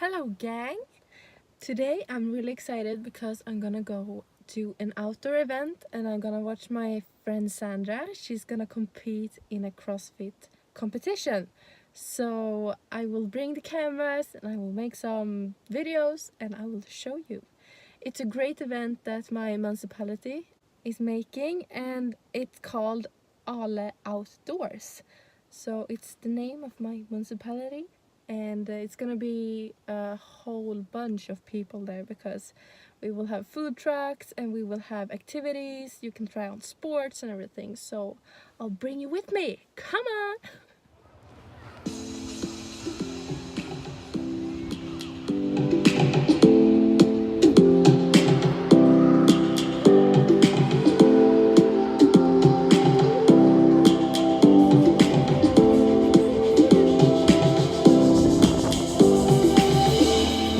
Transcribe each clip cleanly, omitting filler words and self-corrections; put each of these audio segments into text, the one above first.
Hello gang! Today I'm really excited because I'm gonna go to an outdoor event and I'm gonna watch my friend Sandra. She's gonna compete in a CrossFit competition. So I will bring the cameras and I will make some videos and I will show you. It's a great event that my municipality is making and it's called Ale Outdoors. So it's the name of my municipality and it's gonna be a whole bunch of people there because we will have food trucks and we will have activities. You can try on sports and everything. So I'll bring you with me. Come on!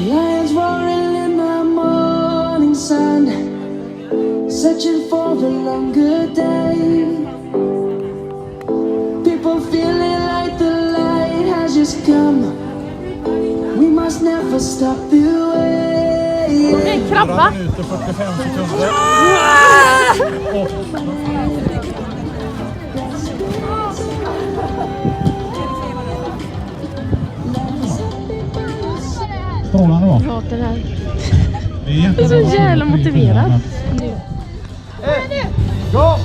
Lions roaring in the morning sun, searching for a longer day. People feeling like the light has just come. We must never stop the way. Okej, krabba! 4 minuter 45 sekunder. Strålande va? Jag hatar det här. Det är så jävla motiverad. Gå!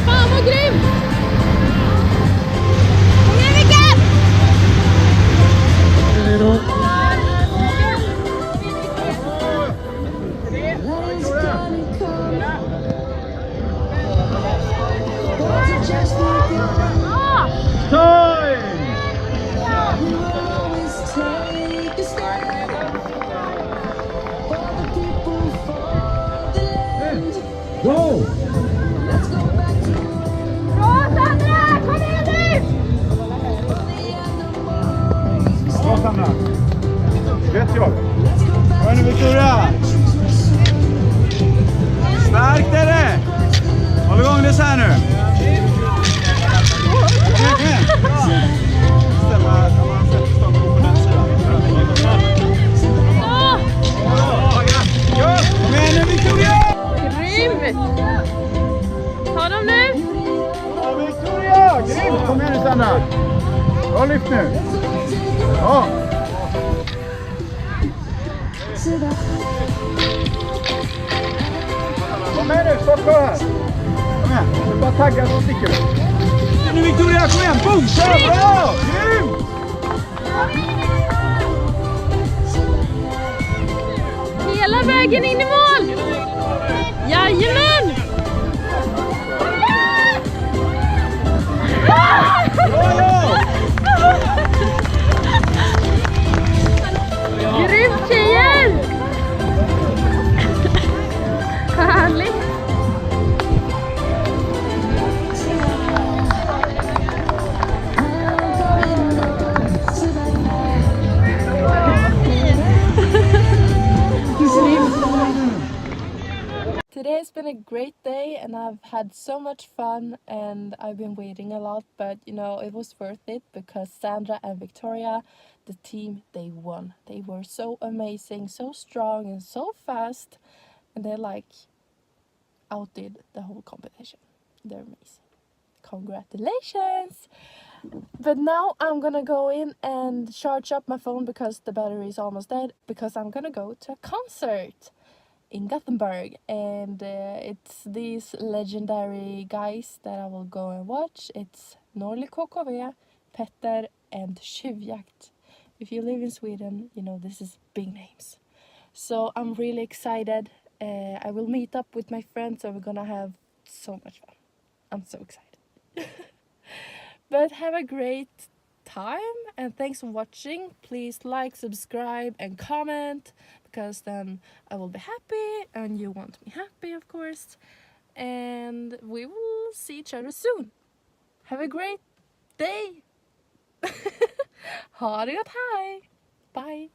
Fan vad grym! Kom igen Mikael! Go! Bra Sandra! Kom igen nu! Bra Sandra! Rätt jobb! Kom nu Victoria! Starkt är det! Håll igång det så här nu! Kom igen! Ställa, man sätter stången på den sidan. Kom igen nu Victoria! Grymt! Ta dem nu! Ja, Victoria! Grymt! Kom igen nu Sandra! Bra lyft nu! Ja! Kom igen nu, stopp kvar här! Kom igen, du bara taggar så sticker du. Nu Victoria, kom igen! Boom! Kör! Bra! Grymt! Hela vägen in i mål! Jajamän! Grymt tjejer! Härligt! Today has been a great day and I've had so much fun and I've been waiting a lot, but you know, it was worth it because Sandra and Victoria, the team, they won. They were so amazing, so strong and so fast, and they like outdid the whole competition. They're amazing. Congratulations! But now I'm gonna go in and charge up my phone because the battery is almost dead, because I'm gonna go to a concert in Gothenburg, and it's these legendary guys that I will go and watch. It's Norli KKV, Petter and Tjuvjakt. If you live in Sweden, you know this is big names. So I'm really excited. I will meet up with my friends and we're gonna have so much fun. I'm so excited. But have a great time, and thanks for watching. Please like, subscribe and comment, because then I will be happy and you want me happy, of course. And we will see each other soon. Have a great day. Ha det gott, hej. Bye.